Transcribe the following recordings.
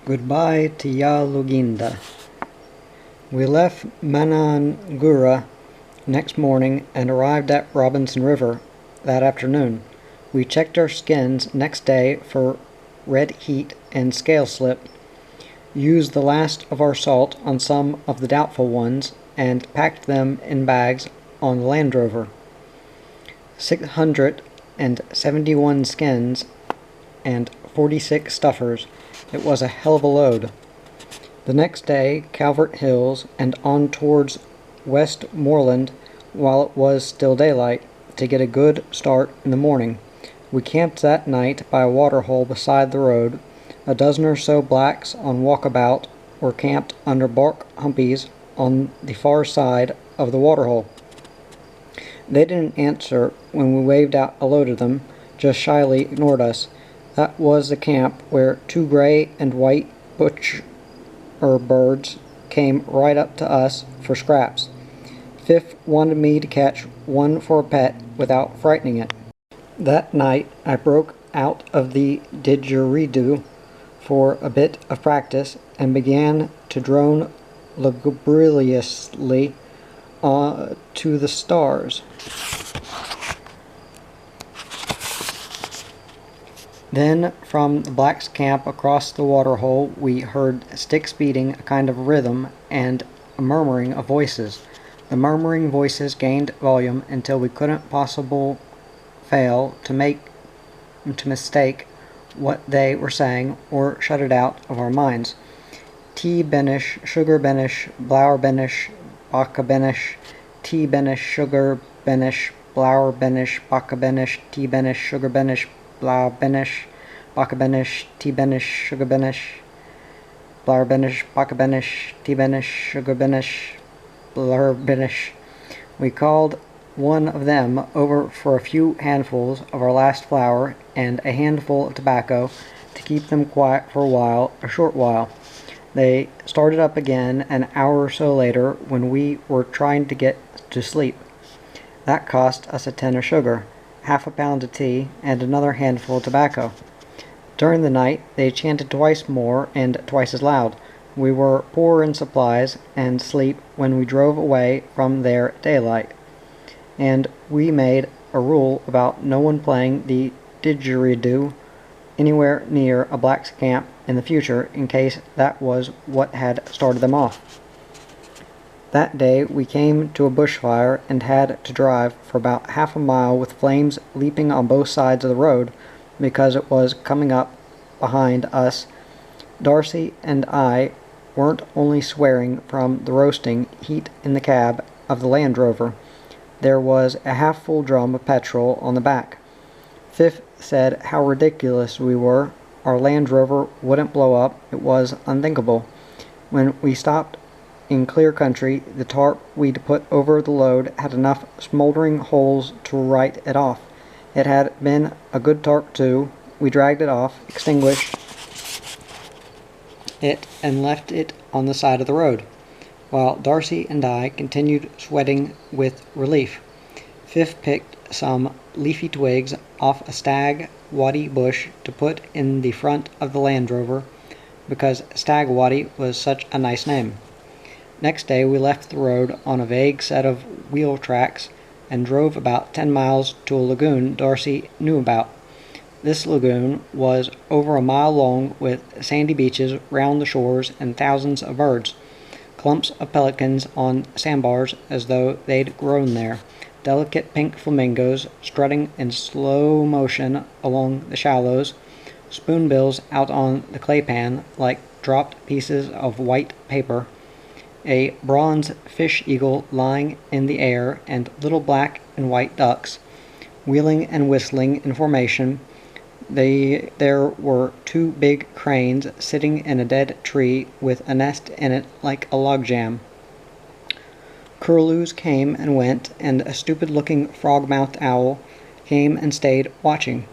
Goodbye to Ya Luginda. We left Manangura next morning and arrived at Robinson River that afternoon. We checked our skins next day for red heat and scale slip, used the last of our salt on some of the doubtful ones, and packed them in bags on the Land Rover. 671 skins and 46 stuffers. It was a hell of a load. The next day, Calvert Hills and on towards Westmoreland while it was still daylight, to get a good start in the morning. We camped that night by a waterhole beside the road. A dozen or so blacks on walkabout were camped under bark humpies on the far side of the waterhole. They didn't answer when we waved out a load of them, just shyly ignored us. That was the camp where two gray and white butcher birds came right up to us for scraps. Fifth wanted me to catch one for a pet without frightening it. That night I broke out of the didgeridoo for a bit of practice and began to drone lugubriously to the stars. Then, from the blacks' camp across the waterhole, we heard sticks beating a kind of rhythm and a murmuring of voices. The murmuring voices gained volume until we couldn't possibly fail to mistake what they were saying or shut it out of our minds. Tea benish, sugar benish, blower benish, baka benish, tea benish, sugar benish, blower benish, baka benish, tea benish, sugar benish, blower benish, baka benish, tea benish, sugar benish, blower benish, baka benish, tea benish, sugar benish, blower benish. We called one of them over for a few handfuls of our last flour and a handful of tobacco to keep them quiet for a short while. They started up again an hour or so later when we were trying to get to sleep. That cost us a tin of sugar, half a pound of tea, and another handful of tobacco. During the night they chanted twice more and twice as loud. We were poor in supplies and sleep when we drove away from there at daylight, and we made a rule about no one playing the didgeridoo anywhere near a black's camp in the future, in case that was what had started them off. That day we came to a bushfire and had to drive for about half a mile with flames leaping on both sides of the road because it was coming up behind us. Darcy and I weren't only swearing from the roasting heat in the cab of the Land Rover. There was a half-full drum of petrol on the back. Fifth said how ridiculous we were. Our Land Rover wouldn't blow up. It was unthinkable. When we stopped in clear country, the tarp we'd put over the load had enough smoldering holes to write it off. It had been a good tarp too. We dragged it off, extinguished it, and left it on the side of the road, while Darcy and I continued sweating with relief. Fifth picked some leafy twigs off a stag waddy bush to put in the front of the Land Rover, because stag waddy was such a nice name. Next day we left the road on a vague set of wheel tracks and drove about 10 miles to a lagoon Darcy knew about. This lagoon was over a mile long with sandy beaches round the shores and thousands of birds. Clumps of pelicans on sandbars as though they'd grown there. Delicate pink flamingos strutting in slow motion along the shallows. Spoonbills out on the claypan like dropped pieces of white paper. A bronze fish eagle lying in the air, and little black and white ducks wheeling and whistling in formation. There were two big cranes sitting in a dead tree with a nest in it like a logjam. Curlews came and went, and a stupid-looking frog-mouthed owl came and stayed watching.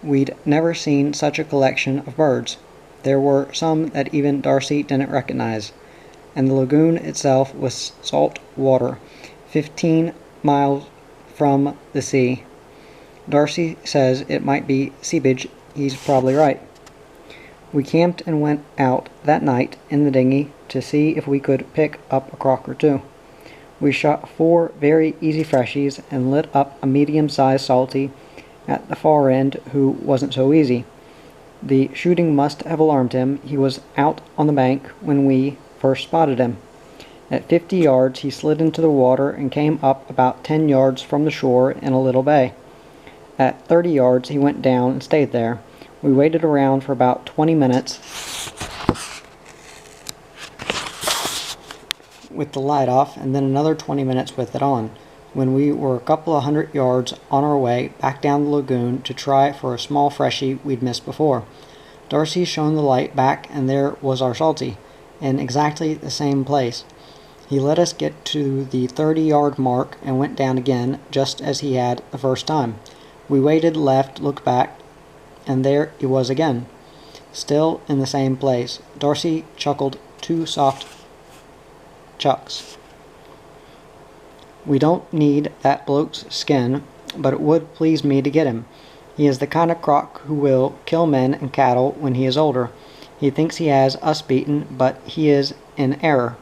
We'd never seen such a collection of birds. There were some that even Darcy didn't recognize, and the lagoon itself was salt water, 15 miles from the sea. Darcy says it might be seepage. He's probably right. We camped and went out that night in the dinghy to see if we could pick up a croc or two. We shot 4 very easy freshies and lit up a medium-sized salty at the far end who wasn't so easy. The shooting must have alarmed him. He was out on the bank when we first spotted him. At 50 yards he slid into the water and came up about 10 yards from the shore in a little bay. At 30 yards he went down and stayed there. We waited around for about 20 minutes with the light off, and then another 20 minutes with it on, when we were a couple of 100 yards on our way back down the lagoon to try for a small freshie we'd missed before. Darcy shone the light back, and there was our salty, in exactly the same place. He let us get to the 30-yard mark and went down again, just as he had the first time. We waited, left, looked back, and there he was again, still in the same place. Darcy chuckled 2 soft chucks. We don't need that bloke's skin, but it would please me to get him. He is the kind of croc who will kill men and cattle when he is older. He thinks he has us beaten, but he is in error.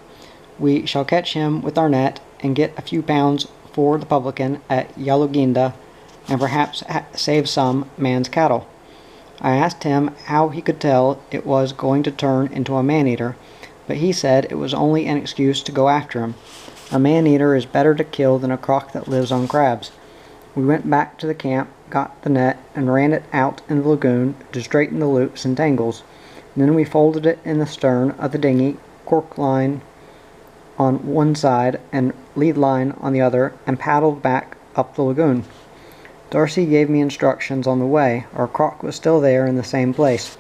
We shall catch him with our net and get a few pounds for the publican at Yaluginda, and perhaps save some man's cattle. I asked him how he could tell it was going to turn into a man-eater, but he said it was only an excuse to go after him. A man-eater is better to kill than a croc that lives on crabs. We went back to the camp, got the net, and ran it out in the lagoon to straighten the loops and tangles. Then we folded it in the stern of the dinghy, cork line on one side and lead line on the other, and paddled back up the lagoon. Darcy gave me instructions on the way. Our croc was still there in the same place,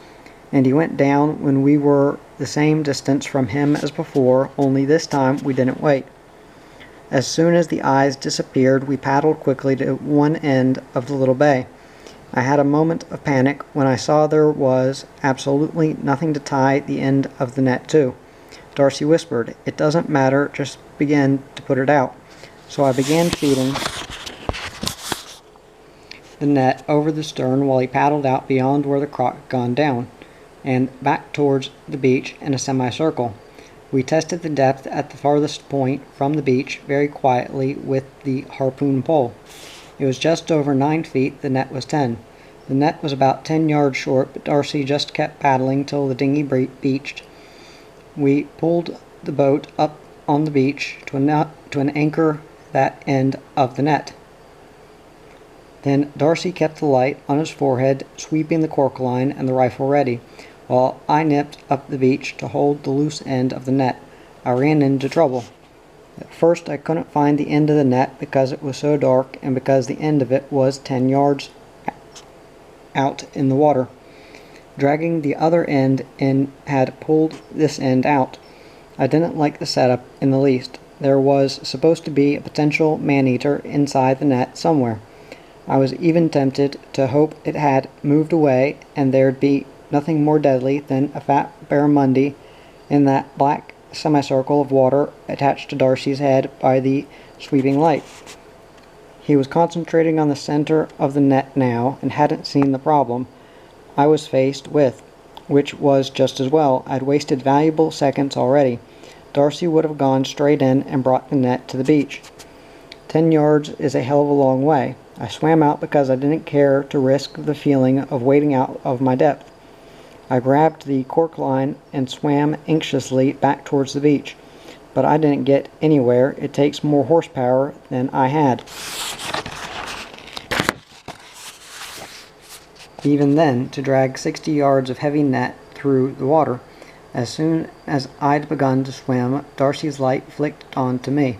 and he went down when we were the same distance from him as before, only this time we didn't wait. As soon as the eyes disappeared, we paddled quickly to one end of the little bay. I had a moment of panic when I saw there was absolutely nothing to tie the end of the net to. Darcy whispered, "It doesn't matter, just begin to put it out." So I began feeding the net over the stern while he paddled out beyond where the croc had gone down, and back towards the beach in a semicircle. We tested the depth at the farthest point from the beach very quietly with the harpoon pole. It was just over 9 feet, the net was 10. The net was about 10 yards short, but Darcy just kept paddling till the dinghy beached. We pulled the boat up on the beach to an anchor that end of the net. Then Darcy kept the light on his forehead, sweeping the cork line and the rifle ready, while I nipped up the beach to hold the loose end of the net. I ran into trouble. At first I couldn't find the end of the net because it was so dark and because the end of it was 10 yards out in the water. Dragging the other end in had pulled this end out. I didn't like the setup in the least. There was supposed to be a potential man-eater inside the net somewhere. I was even tempted to hope it had moved away and there'd be nothing more deadly than a fat barramundi in that black semicircle of water attached to Darcy's head by the sweeping light. He was concentrating on the center of the net now and hadn't seen the problem I was faced with, which was just as well. I'd wasted valuable seconds already. Darcy would have gone straight in and brought the net to the beach. 10 yards is a hell of a long way. I swam out because I didn't care to risk the feeling of wading out of my depth. I grabbed the cork line and swam anxiously back towards the beach, but I didn't get anywhere. It takes more horsepower than I had. Even then, to drag 60 yards of heavy net through the water. As soon as I'd begun to swim, Darcy's light flicked on to me,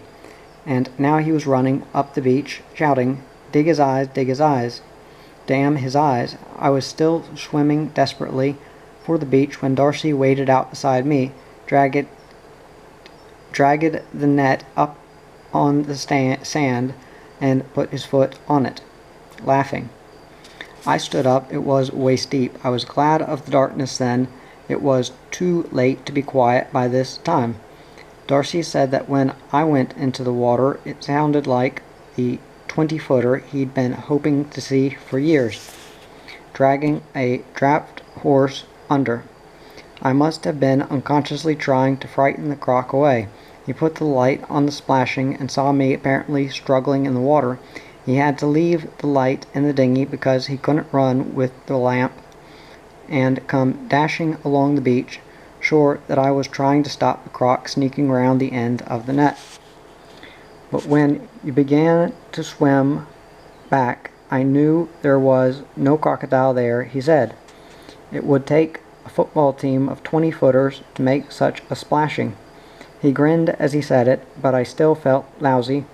and now he was running up the beach, shouting, "Dig his eyes, dig his eyes." Damn his eyes. I was still swimming desperately for the beach when Darcy waded out beside me, dragged the net up on the sand, and put his foot on it, laughing. I stood up. It was waist deep. I was glad of the darkness then. It was too late to be quiet by this time. Darcy said that when I went into the water, it sounded like the 20-footer he'd been hoping to see for years, dragging a draft horse under. I must have been unconsciously trying to frighten the croc away. He put the light on the splashing and saw me apparently struggling in the water. He had to leave the light in the dinghy because he couldn't run with the lamp and come dashing along the beach, sure that I was trying to stop the croc sneaking round the end of the net. But when you began to swim back, I knew there was no crocodile there, he said. It would take a football team of 20-footers to make such a splashing. He grinned as he said it, but I still felt lousy,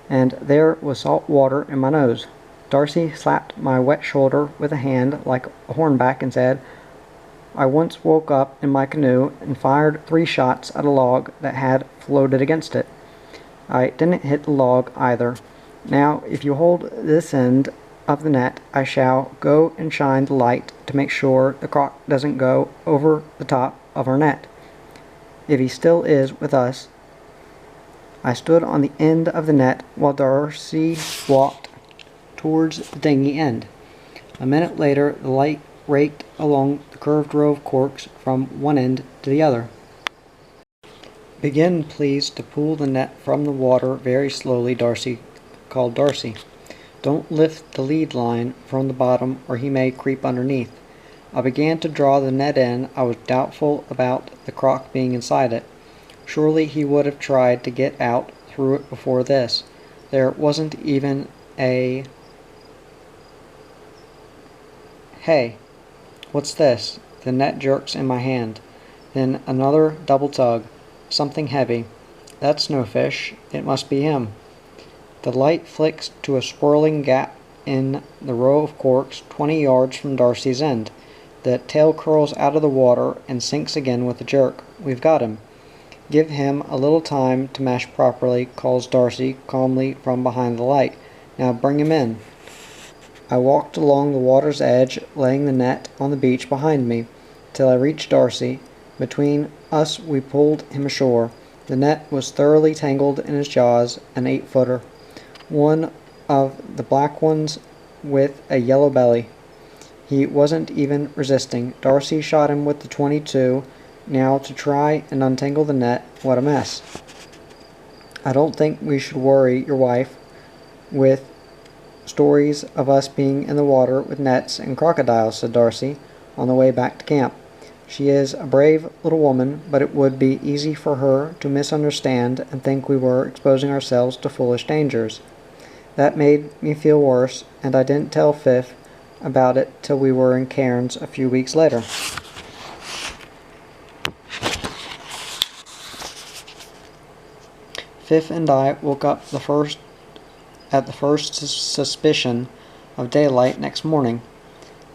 and there was salt water in my nose. Darcy slapped my wet shoulder with a hand like a hornback and said, I once woke up in my canoe and fired 3 shots at a log that had floated against it. I didn't hit the log either. Now, if you hold this end of the net, I shall go and shine the light to make sure the croc doesn't go over the top of our net. If he still is with us. I stood on the end of the net while Darcy walked towards the dinghy end. A minute later, the light raked along the curved row of corks from one end to the other. Begin, please, to pull the net from the water very slowly, Darcy called Darcy. Don't lift the lead line from the bottom or he may creep underneath. I began to draw the net in. I was doubtful about the croc being inside it. Surely he would have tried to get out through it before this. There wasn't even a... Hey, what's this? The net jerks in my hand. Then another double tug. Something heavy. That's no fish. It must be him. The light flicks to a swirling gap in the row of corks 20 yards from Darcy's end. The tail curls out of the water and sinks again with a jerk. We've got him. Give him a little time to mash properly, calls Darcy calmly from behind the light. Now bring him in. I walked along the water's edge, laying the net on the beach behind me, till I reached Darcy. Between us we pulled him ashore. The net was thoroughly tangled in his jaws, an 8-footer. One of the black ones with a yellow belly. He wasn't even resisting. Darcy shot him with the .22. Now to try and untangle the net, what a mess. I don't think we should worry your wife with stories of us being in the water with nets and crocodiles, said Darcy, on the way back to camp. She is a brave little woman, but it would be easy for her to misunderstand and think we were exposing ourselves to foolish dangers. That made me feel worse, and I didn't tell Fifth about it till we were in Cairns a few weeks later. Fifth and I woke up at the first suspicion of daylight next morning.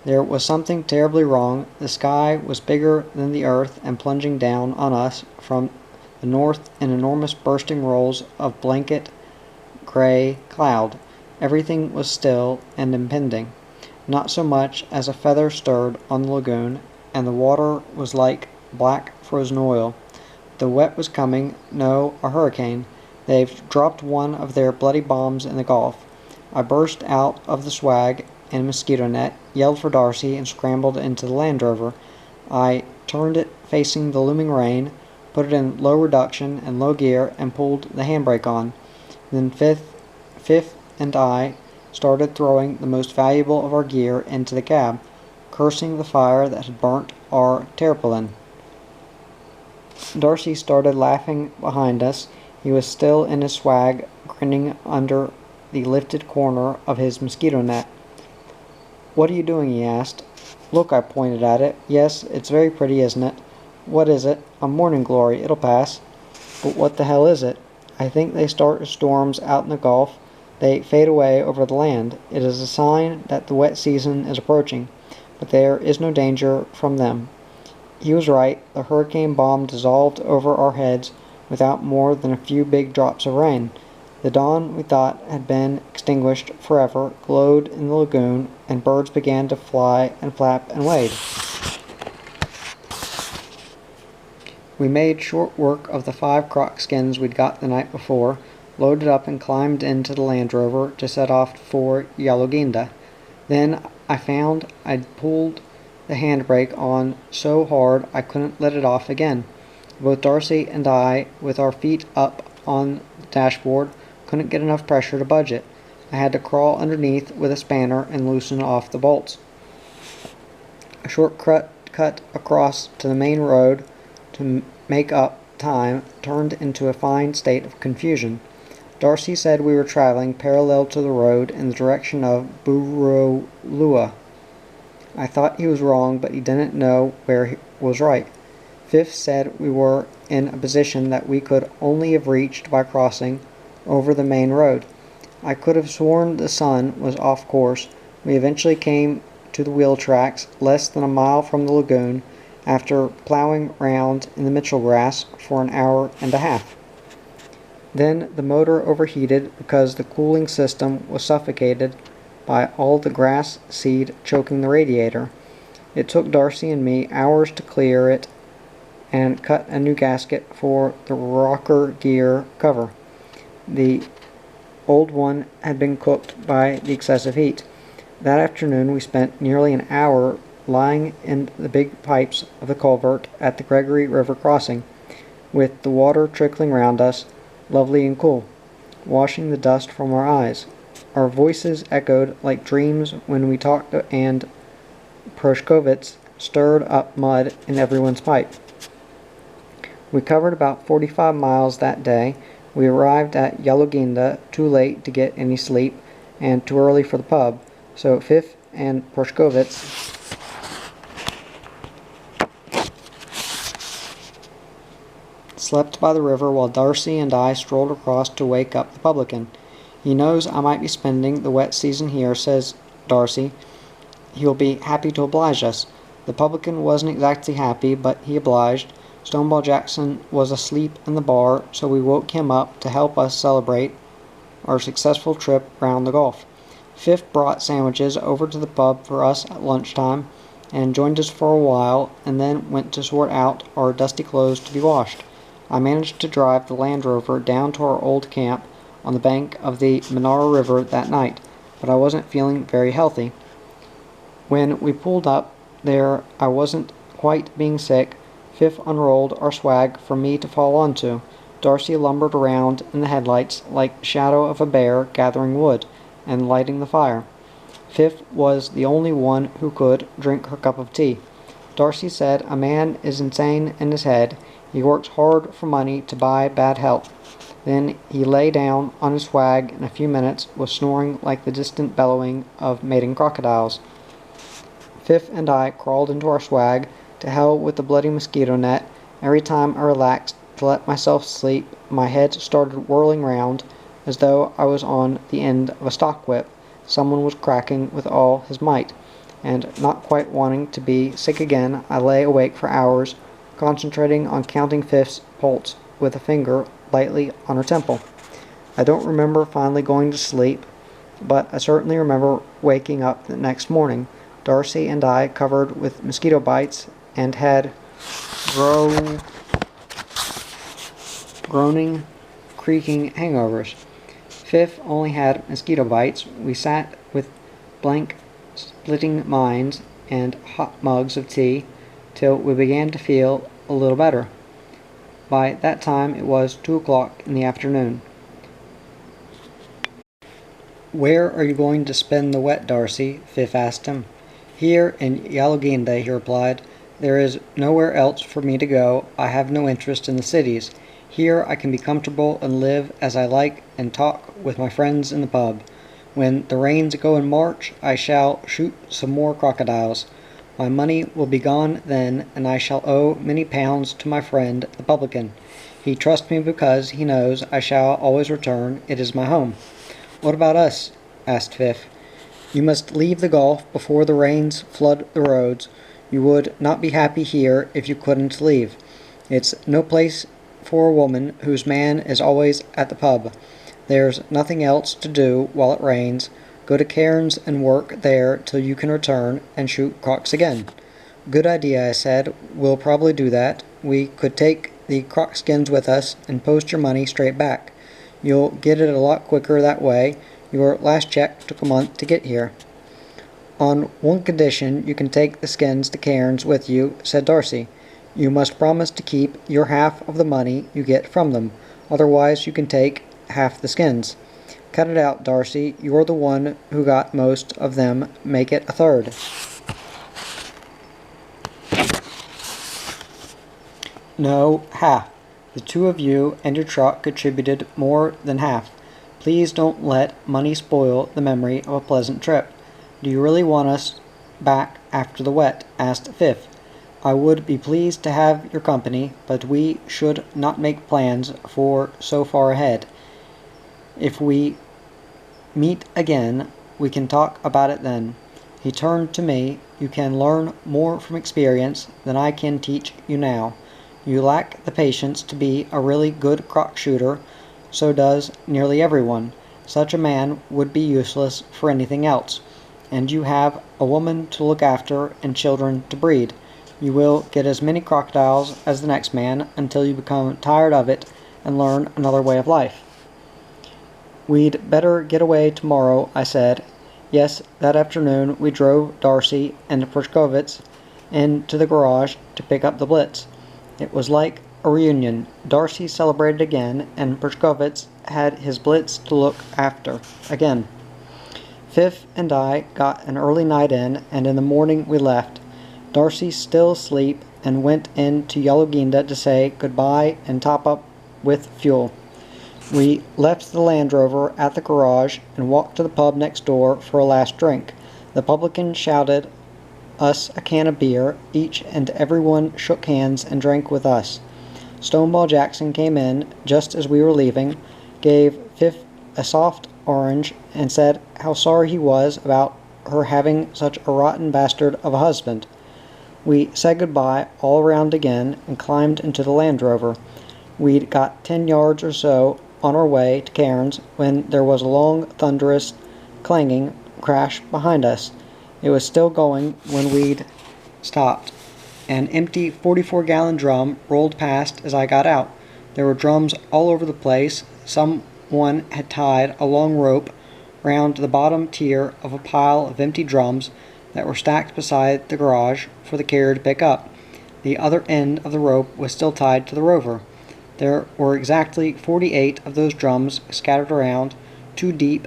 There was something terribly wrong. The sky was bigger than the earth and plunging down on us from the north in enormous bursting rolls of blanket gray cloud. Everything was still and impending. Not so much as a feather stirred on the lagoon, and the water was like black frozen oil. The wet was coming, no, a hurricane. They've dropped one of their bloody bombs in the Gulf. I burst out of the swag and mosquito net, yelled for Darcy, and scrambled into the Land Rover. I turned it facing the looming rain, put it in low reduction and low gear, and pulled the handbrake on. Then Fifth and I started throwing the most valuable of our gear into the cab, cursing the fire that had burnt our tarpaulin. Darcy started laughing behind us. He was still in his swag, grinning under the lifted corner of his mosquito net. What are you doing? He asked. Look, I pointed at it. Yes, it's very pretty, isn't it? What is it? A morning glory. It'll pass. But what the hell is it? I think they start storms out in the Gulf. They fade away over the land. It is a sign that the wet season is approaching, but there is no danger from them. He was right. The hurricane bomb dissolved over our heads without more than a few big drops of rain. The dawn we thought had been extinguished forever glowed in the lagoon, and birds began to fly and flap and wade. We made short work of the 5 croc skins we'd got the night before, loaded up and climbed into the Land Rover to set off for Yaloginda. Then I found I'd pulled the handbrake on so hard I couldn't let it off again. Both Darcy and I, with our feet up on the dashboard, couldn't get enough pressure to budge it. I had to crawl underneath with a spanner and loosen off the bolts. A short cut across to the main road to make up time turned into a fine state of confusion. Darcy said we were traveling parallel to the road in the direction of Burolua. I thought he was wrong, but he didn't know where he was right. Fifth said we were in a position that we could only have reached by crossing over the main road. I could have sworn the sun was off course. We eventually came to the wheel tracks less than a mile from the lagoon after plowing round in the Mitchell grass for an hour and a half. Then the motor overheated because the cooling system was suffocated by all the grass seed choking the radiator. It took Darcy and me hours to clear it and cut a new gasket for the rocker gear cover. The old one had been cooked by the excessive heat. That afternoon we spent nearly an hour lying in the big pipes of the culvert at the Gregory River crossing, with the water trickling round us, lovely and cool, washing the dust from our eyes. Our voices echoed like dreams when we talked, and Proshkovitz stirred up mud in everyone's pipe. We covered about 45 miles that day. We arrived at Yaloginda too late to get any sleep and too early for the pub, so Fifth and Proshkovitz slept by the river while Darcy and I strolled across to wake up the publican. He knows I might be spending the wet season here, says Darcy. He'll be happy to oblige us. The publican wasn't exactly happy, but he obliged. Stoneball Jackson was asleep in the bar, so we woke him up to help us celebrate our successful trip round the Gulf. Fifth brought sandwiches over to the pub for us at lunchtime and joined us for a while, and then went to sort out our dusty clothes to be washed. I managed to drive the Land Rover down to our old camp on the bank of the Monaro River that night, but I wasn't feeling very healthy. When we pulled up there, I wasn't quite being sick. Fifth unrolled our swag for me to fall onto. Darcy lumbered around in the headlights like the shadow of a bear gathering wood and lighting the fire. Fifth was the only one who could drink her cup of tea. Darcy said a man is insane in his head. He works hard for money to buy bad health. Then he lay down on his swag in a few minutes, was snoring like the distant bellowing of mating crocodiles. Fifth and I crawled into our swag. To hell with the bloody mosquito net. Every time I relaxed to let myself sleep, my head started whirling round as though I was on the end of a stock whip. Someone was cracking with all his might, and not quite wanting to be sick again, I lay awake for hours, concentrating on counting Fifth's pulse with a finger lightly on her temple. I don't remember finally going to sleep, but I certainly remember waking up the next morning, Darcy and I covered with mosquito bites and had groaning, creaking hangovers. Fifth only had mosquito bites. We sat with blank, splitting minds and hot mugs of tea till we began to feel a little better. By that time it was 2 o'clock in the afternoon. "Where are you going to spend the wet, Darcy?" Fifth asked him. "Here in Yaloginda," he replied. "There is nowhere else for me to go. I have no interest in the cities. Here I can be comfortable and live as I like and talk with my friends in the pub. When the rains go in March, I shall shoot some more crocodiles. My money will be gone then, and I shall owe many pounds to my friend the publican. He trusts me because he knows I shall always return. It is my home." "What about us?" asked Fifth. "You must leave the Gulf before the rains flood the roads. You would not be happy here if you couldn't leave. It's no place for a woman whose man is always at the pub. There's nothing else to do while it rains. Go to Cairns and work there till you can return and shoot crocs again." "Good idea," I said. "We'll probably do that. We could take the croc skins with us and post your money straight back. You'll get it a lot quicker that way. Your last check took a month to get here." "On one condition you can take the skins to Cairns with you," said Darcy. "You must promise to keep your half of the money you get from them. Otherwise you can take half the skins." "Cut it out, Darcy. You're the one who got most of them. Make it a third." "No, half. The two of you and your truck contributed more than half. Please don't let money spoil the memory of a pleasant trip." "Do you really want us back after the wet?" asked Fifth. "I would be pleased to have your company, but we should not make plans for so far ahead. If we meet again, we can talk about it then." He turned to me. "You can learn more from experience than I can teach you now. You lack the patience to be a really good croc shooter. So does nearly everyone. Such a man would be useless for anything else. And you have a woman to look after and children to breed. You will get as many crocodiles as the next man until you become tired of it and learn another way of life." "We'd better get away tomorrow," I said. Yes, that afternoon we drove Darcy and Prashkovitz into the garage to pick up the Blitz. It was like a reunion. Darcy celebrated again, and Prashkovitz had his Blitz to look after again. Fifth and I got an early night in, and in the morning we left. Darcy still asleep, and went in to Yellow Ginda to say goodbye and top up with fuel. We left the Land Rover at the garage and walked to the pub next door for a last drink. The publican shouted us a can of beer each, and everyone shook hands and drank with us. Stonewall Jackson came in just as we were leaving, gave Fifth a soft orange, and said how sorry he was about her having such a rotten bastard of a husband. We said goodbye all around again and climbed into the Land Rover. We'd got 10 yards or so on our way to Cairns when there was a long, thunderous, clanging crash behind us. It was still going when we'd stopped. An empty 44-gallon drum rolled past as I got out. There were drums all over the place. Someone had tied a long rope round the bottom tier of a pile of empty drums that were stacked beside the garage for the carrier to pick up. The other end of the rope was still tied to the Rover. There were exactly 48 of those drums scattered around, 2 deep,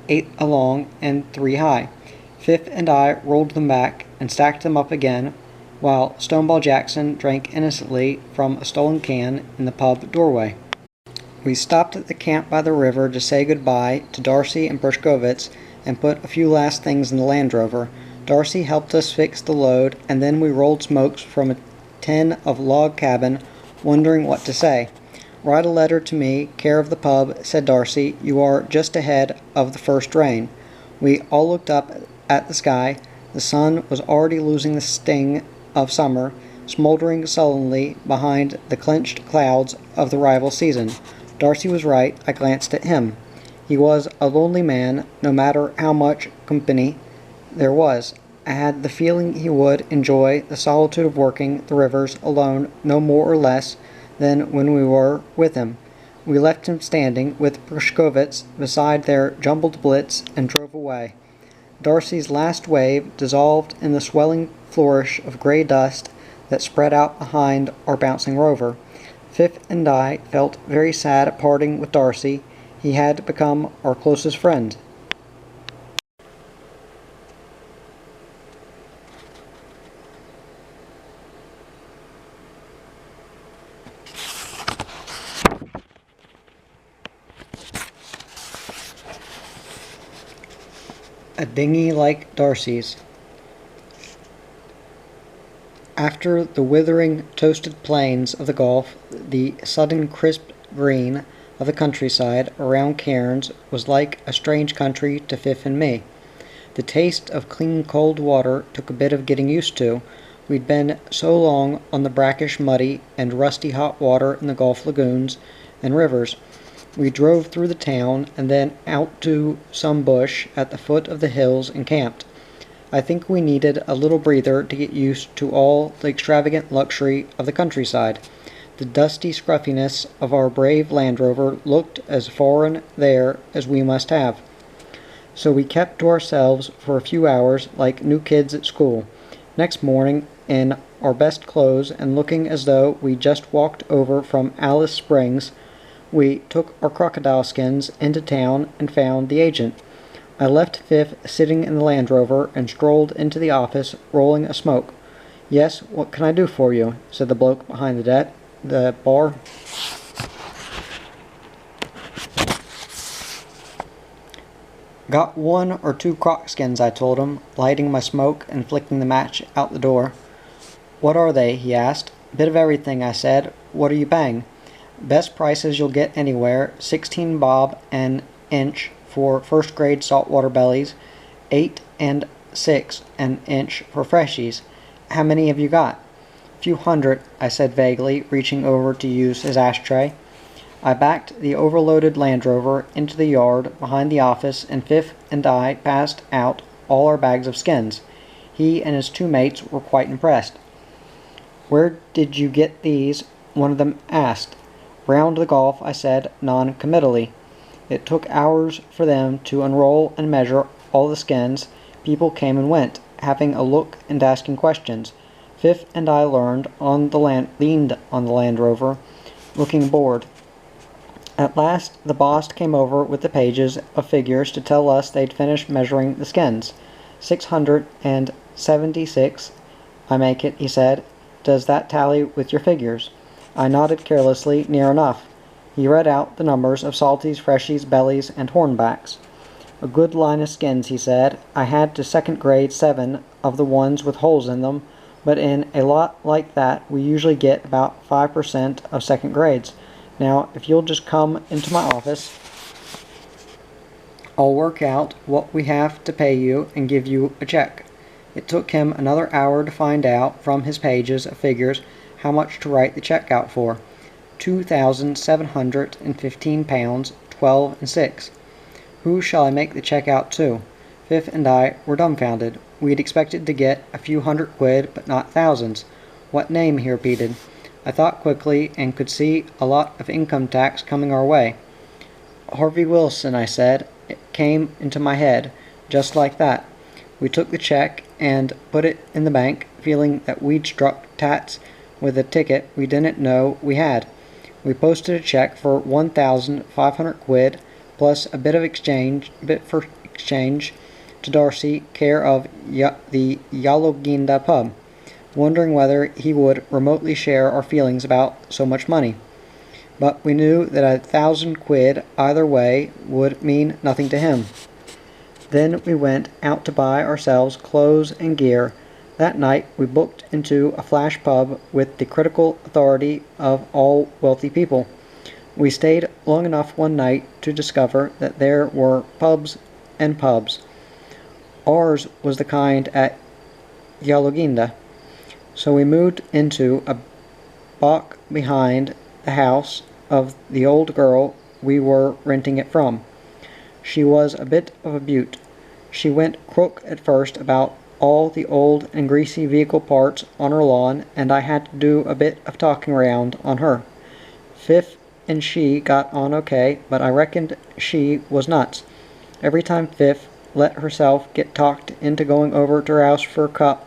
8 along, and 3 high. Fifth and I rolled them back and stacked them up again, while Stonewall Jackson drank innocently from a stolen can in the pub doorway. We stopped at the camp by the river to say goodbye to Darcy and Prashkovitz and put a few last things in the Land Rover. Darcy helped us fix the load, and then we rolled smokes from a tin of log cabin, wondering what to say. "Write a letter to me, care of the pub," said Darcy. "You are just ahead of the first rain." We all looked up at the sky. The sun was already losing the sting of summer, smoldering sullenly behind the clenched clouds of the rival season. Darcy was right. I glanced at him. He was a lonely man, no matter how much company there was. I had the feeling he would enjoy the solitude of working the rivers alone no more or less than when we were with him. We left him standing with Prashkovitz beside their jumbled Blitz and drove away. Darcy's last wave dissolved in the swelling flourish of gray dust that spread out behind our bouncing Rover. Fifth and I felt very sad at parting with Darcy. He had become our closest friend. A dinghy like Darcy's. After the withering, toasted plains of the Gulf, the sudden crisp green of the countryside around Cairns was like a strange country to Fifth and me. The taste of clean cold water took a bit of getting used to. We'd been so long on the brackish, muddy, and rusty hot water in the Gulf lagoons and rivers. We drove through the town and then out to some bush at the foot of the hills and camped. I think we needed a little breather to get used to all the extravagant luxury of the countryside. The dusty scruffiness of our brave Land Rover looked as foreign there as we must have. So we kept to ourselves for a few hours like new kids at school. Next morning, in our best clothes and looking as though we just walked over from Alice Springs, we took our crocodile skins into town and found the agent. I left Fifth sitting in the Land Rover and strolled into the office, rolling a smoke. "Yes, what can I do for you?" said the bloke behind the bar. "Got 1 or 2 croc skins," I told him, lighting my smoke and flicking the match out the door. "What are they?" he asked. "Bit of everything," I said. "What are you paying?" "Best prices you'll get anywhere, 16 bob an inch for first-grade saltwater bellies, 8 and 6 an inch for freshies. How many have you got?" "Few hundred," I said vaguely, reaching over to use his ashtray. I backed the overloaded Land Rover into the yard behind the office, and Fifth and I passed out all our bags of skins. He and his 2 mates were quite impressed. "Where did you get these?" one of them asked. "Round the Gulf," I said non-committally. It took hours for them to unroll and measure all the skins. People came and went, having a look and asking questions. Fifth and I leaned on the Land Rover, looking bored. At last the boss came over with the pages of figures to tell us they'd finished measuring the skins. 676, I make it, he said. "Does that tally with your figures?" I nodded carelessly, near enough. He read out the numbers of salties, freshies, bellies, and hornbacks. "A good line of skins," he said. "I had to second grade 7 of the ones with holes in them, but in a lot like that we usually get about 5% of second grades. Now, if you'll just come into my office, I'll work out what we have to pay you and give you a check." It took him another hour to find out from his pages of figures how much to write the check out for. £2,715, 12 and 6. Who shall I make the check out to? Fifth and I were dumbfounded. We'd expected to get a few £100, but not thousands. "What name?" he repeated. I thought quickly and could see a lot of income tax coming our way. "Harvey Wilson," I said. It came into my head, just like that. We took the check and put it in the bank, feeling that we'd struck tats with a ticket we didn't know we had. We posted a check for £1,500 plus a bit for exchange to Darcy, care of the Yaloginda pub, wondering whether he would remotely share our feelings about so much money. But we knew that £1,000 either way would mean nothing to him. Then we went out to buy ourselves clothes and gear. That night we booked into a flash pub with the critical authority of all wealthy people. We stayed long enough one night to discover that there were pubs and pubs. Ours was the kind at Yaloginda. So we moved into a block behind the house of the old girl we were renting it from. She was a bit of a beaut. She went crook at first about all the old and greasy vehicle parts on her lawn, and I had to do a bit of talking around on her. Fifth and she got on okay, but I reckoned she was nuts. Every time Fifth let herself get talked into going over to her house for a cup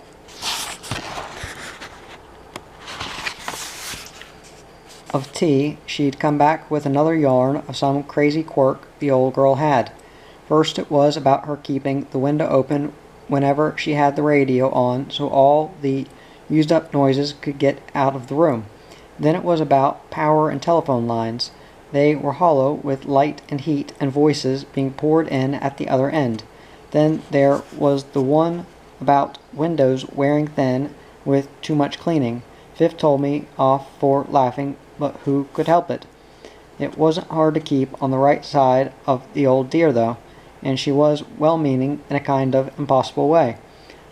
of tea, she'd come back with another yarn of some crazy quirk the old girl had. First it was about her keeping the window open whenever she had the radio on so all the used-up noises could get out of the room. Then it was about power and telephone lines. They were hollow with light and heat and voices being poured in at the other end. Then there was the one about windows wearing thin with too much cleaning. Fifth told me off for laughing, but who could help it? It wasn't hard to keep on the right side of the old dear, though, and she was well-meaning in a kind of impossible way.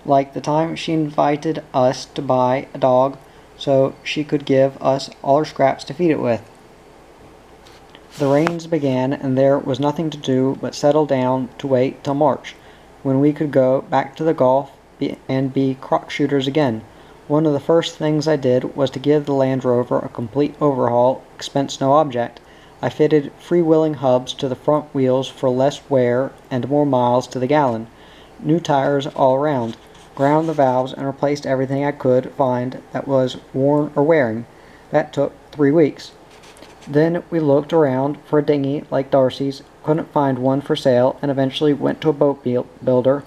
Like the time she invited us to buy a dog so she could give us all her scraps to feed it with. The rains began, and there was nothing to do but settle down to wait till March, when we could go back to the Gulf and be croc shooters again. One of the first things I did was to give the Land Rover a complete overhaul, expense no object. I fitted freewheeling hubs to the front wheels for less wear and more miles to the gallon. New tires all around. Ground the valves and replaced everything I could find that was worn or wearing. That took 3 weeks. Then we looked around for a dinghy like Darcy's, couldn't find one for sale, and eventually went to a boat builder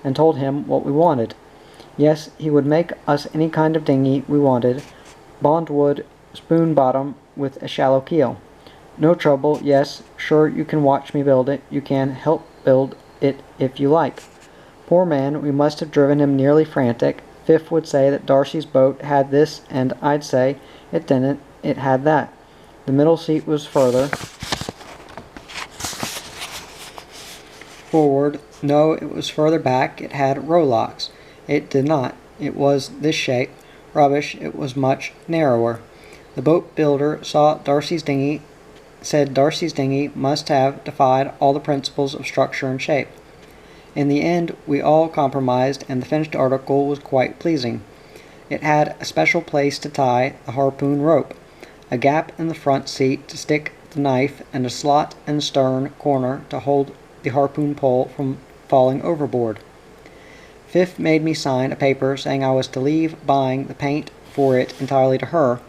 and told him what we wanted. Yes, he would make us any kind of dinghy we wanted, bondwood, spoon bottom with a shallow keel. No trouble, yes, sure you can watch me build it, you can help build it if you like. Poor man, we must have driven him nearly frantic. Fifth would say that Darcy's boat had this, and I'd say it didn't, it had that. The middle seat was further forward. No, it was further back. It had rowlocks. It did not. It was this shape. Rubbish. It was much narrower. The boat builder said Darcy's dinghy must have defied all the principles of structure and shape. In the end, we all compromised, and the finished article was quite pleasing. It had a special place to tie the harpoon rope, a gap in the front seat to stick the knife, and a slot in the stern corner to hold the harpoon pole from falling overboard. Fifth made me sign a paper saying I was to leave buying the paint for it entirely to her,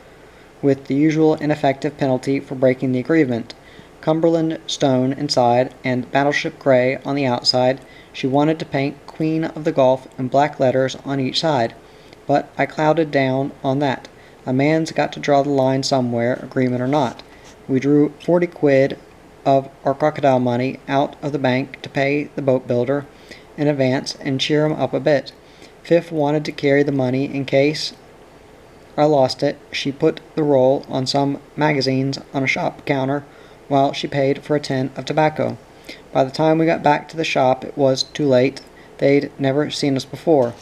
with the usual ineffective penalty for breaking the agreement. Cumberland stone inside and battleship gray on the outside. She wanted to paint Queen of the Gulf in black letters on each side, but I clouded down on that. A man's got to draw the line somewhere, agreement or not. We drew 40 quid of our Crocodile money out of the bank to pay the boat builder in advance and cheer him up a bit. Fifth wanted to carry the money in case I lost it. She put the roll on some magazines on a shop counter while she paid for a tin of tobacco. By the time we got back to the shop, it was too late. They'd never seen us before.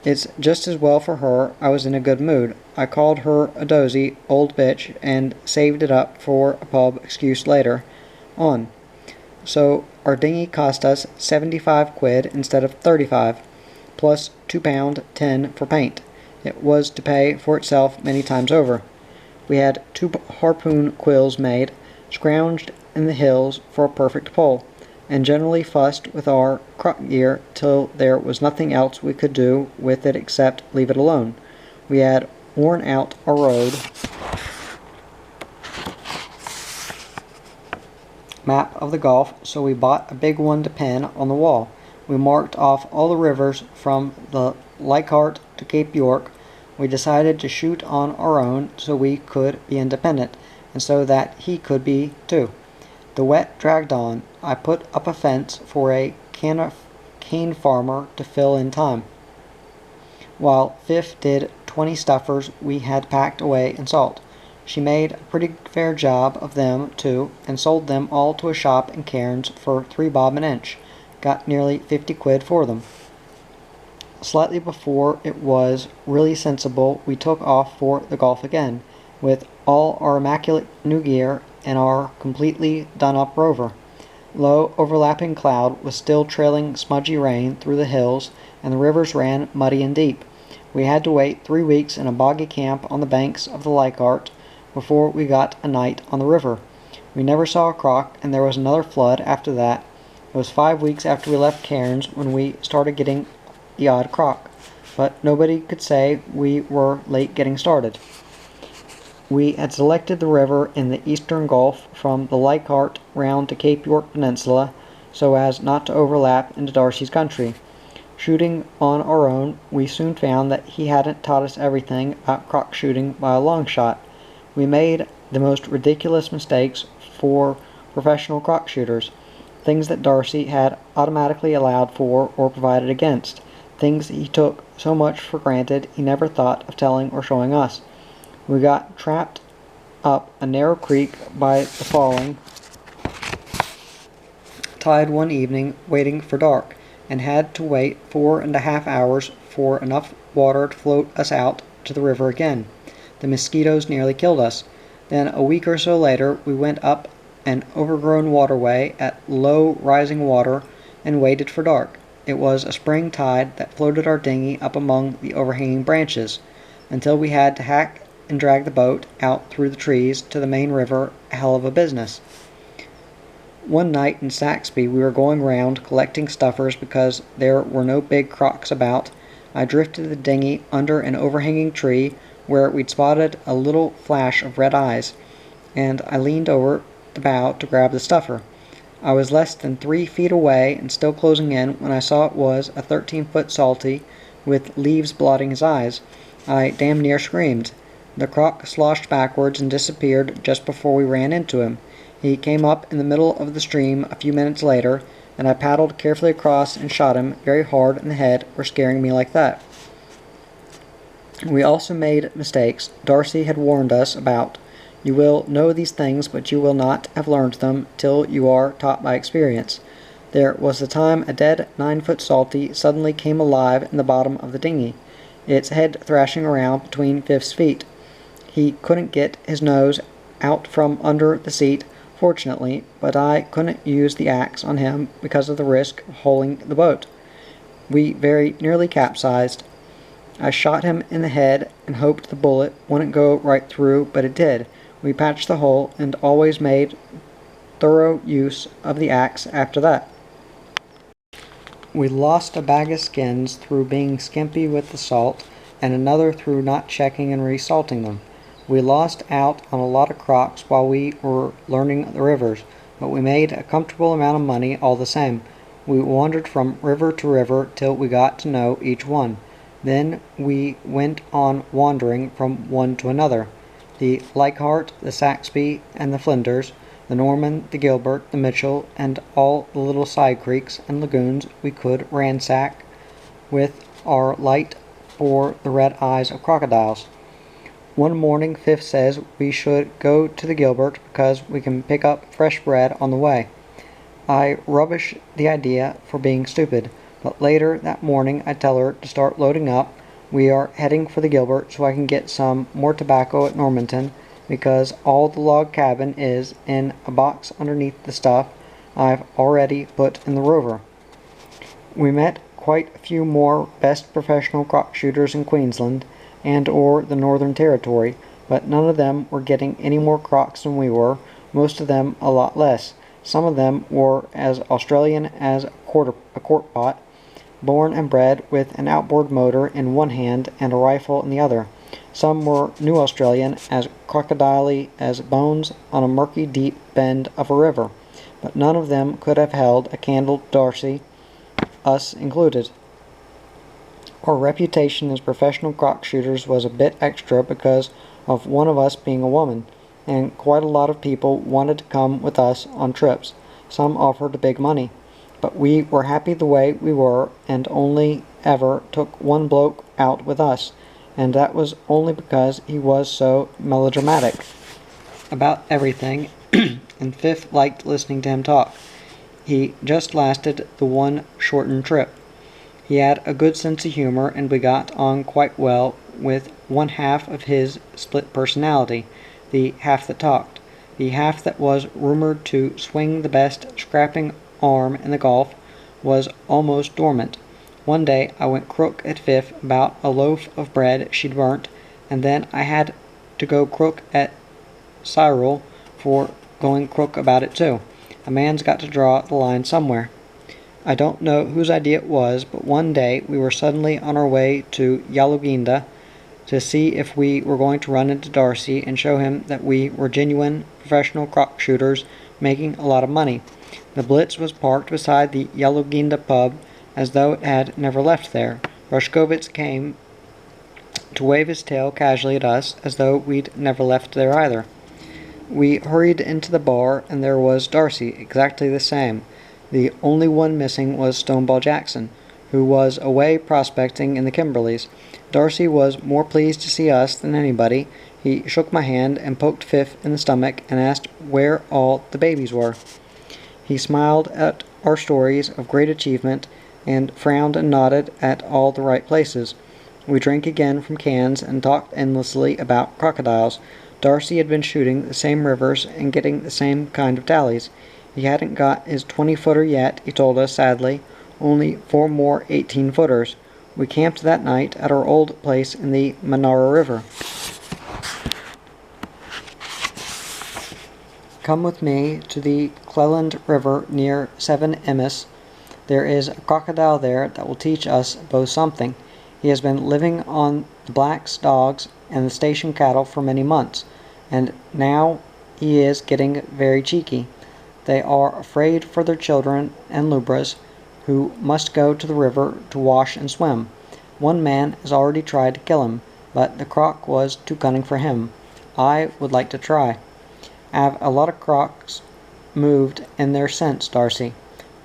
It's just as well for her I was in a good mood. I called her a dozy old bitch and saved it up for a pub excuse later on. So our dinghy cost us 75 quid instead of 35, plus £2 tin for paint. It was to pay for itself many times over. We had 2 harpoon quills made, scrounged in the hills for a perfect pole, and generally fussed with our crock gear till there was nothing else we could do with it except leave it alone. We had worn out our road map of the Gulf, so we bought a big one to pin on the wall. We marked off all the rivers from the Leichhardt to Cape York. We decided to shoot on our own so we could be independent, and so that he could be too. The wet dragged on. I put up a fence for a cane farmer to fill in time, while Fifth did 20 stuffers we had packed away in salt. She made a pretty fair job of them, too, and sold them all to a shop in Cairns for 3 bob an inch. Got nearly 50 quid for them. Slightly before it was really sensible, we took off for the Gulf again, with all our immaculate new gear and our completely done-up rover. Low, overlapping cloud was still trailing smudgy rain through the hills, and the rivers ran muddy and deep. We had to wait 3 weeks in a boggy camp on the banks of the Leichhardt before we got a night on the river. We never saw a croc, and there was another flood after that. It was 5 weeks after we left Cairns when we started getting the odd croc, but nobody could say we were late getting started. We had selected the river in the eastern Gulf from the Leichhardt round to Cape York Peninsula so as not to overlap into Darcy's country. Shooting on our own, we soon found that he hadn't taught us everything about croc shooting by a long shot. We made the most ridiculous mistakes for professional croc shooters, things that Darcy had automatically allowed for or provided against, things he took so much for granted he never thought of telling or showing us. We got trapped up a narrow creek by the falling tide one evening waiting for dark, and had to wait 4.5 hours for enough water to float us out to the river again. The mosquitoes nearly killed us. Then a week or so later we went up an overgrown waterway at low rising water and waited for dark. It was a spring tide that floated our dinghy up among the overhanging branches, until we had to hack and drag the boat out through the trees to the main river a hell of a business. One night in Saxby we were going round collecting stuffers because there were no big crocs about. I drifted the dinghy under an overhanging tree where we'd spotted a little flash of red eyes, and I leaned over the bow to grab the stuffer. I was less than 3 feet away and still closing in when I saw it was a 13-foot salty with leaves blotting his eyes. I damn near screamed. The croc sloshed backwards and disappeared just before we ran into him. He came up in the middle of the stream a few minutes later, and I paddled carefully across and shot him very hard in the head for scaring me like that. We also made mistakes Darcy had warned us about. You will know these things, but you will not have learned them till you are taught by experience. There was the time a dead 9-foot salty suddenly came alive in the bottom of the dinghy, its head thrashing around between Fifth's feet. He couldn't get his nose out from under the seat, fortunately, but I couldn't use the axe on him because of the risk of holing the boat. We very nearly capsized. I shot him in the head and hoped the bullet wouldn't go right through, but it did. We patched the hole and always made thorough use of the axe after that. We lost a bag of skins through being skimpy with the salt, and another through not checking and resalting them. We lost out on a lot of crocs while we were learning the rivers, but we made a comfortable amount of money all the same. We wandered from river to river till we got to know each one. Then we went on wandering from one to another. The Leichhardt, the Saxby, and the Flinders, the Norman, the Gilbert, the Mitchell, and all the little side creeks and lagoons we could ransack with our light for the red eyes of crocodiles. One morning Fifth says we should go to the Gilbert because we can pick up fresh bread on the way. I rubbish the idea for being stupid, but later that morning I tell her to start loading up. We are heading for the Gilbert so I can get some more tobacco at Normanton, because all the log cabin is in a box underneath the stuff I've already put in the rover. We met quite a few more best professional croc shooters in Queensland and or the Northern Territory, but none of them were getting any more crocs than we were, most of them a lot less. Some of them were as Australian as a quart pot, born and bred with an outboard motor in one hand and a rifle in the other. Some were New Australian as crocodile as bones on a murky deep bend of a river, but none of them could have held a candle to Darcy, us included. Our reputation as professional croc shooters was a bit extra because of one of us being a woman, and quite a lot of people wanted to come with us on trips. Some offered big money, but we were happy the way we were and only ever took one bloke out with us, and that was only because he was so melodramatic about everything and Fifth liked listening to him talk. He just lasted the one shortened trip. He had a good sense of humor, and we got on quite well with one half of his split personality, the half that talked. The half that was rumored to swing the best scrapping arm in the Gulf was almost dormant. One day I went crook at Fifth about a loaf of bread she'd burnt, and then I had to go crook at Cyril for going crook about it too. A man's got to draw the line somewhere. I don't know whose idea it was, but one day we were suddenly on our way to Yaluginda to see if we were going to run into Darcy and show him that we were genuine professional croc shooters making a lot of money. The Blitz was parked beside the Yaluginda pub as though it had never left there. Roshkovitz came to wave his tail casually at us as though we'd never left there either. We hurried into the bar, and there was Darcy, exactly the same. The only one missing was Stoneball Jackson, who was away prospecting in the Kimberleys. Darcy was more pleased to see us than anybody. He shook my hand and poked Fifth in the stomach and asked where all the babies were. He smiled at our stories of great achievement and frowned and nodded at all the right places. We drank again from cans and talked endlessly about crocodiles. Darcy had been shooting the same rivers and getting the same kind of tallies. He hadn't got his 20-footer yet, he told us sadly, only 4 more 18-footers. We camped that night at our old place in the Monaro River. Come with me to the Cleland River near Seven Emmis. There is a crocodile there that will teach us both something. He has been living on the blacks' dogs and the station cattle for many months, and now he is getting very cheeky. They are afraid for their children and lubras, who must go to the river to wash and swim. One man has already tried to kill him, but the croc was too cunning for him. I would like to try. Have a lot of crocs moved in there since, Darcy?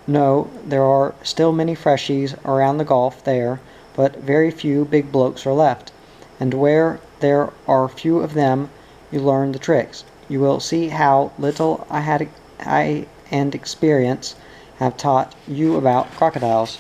No, there are still many freshies around the Gulf there, but very few big blokes are left. And where there are few of them, you learn the tricks. You will see how little I and experience have taught you about crocodiles.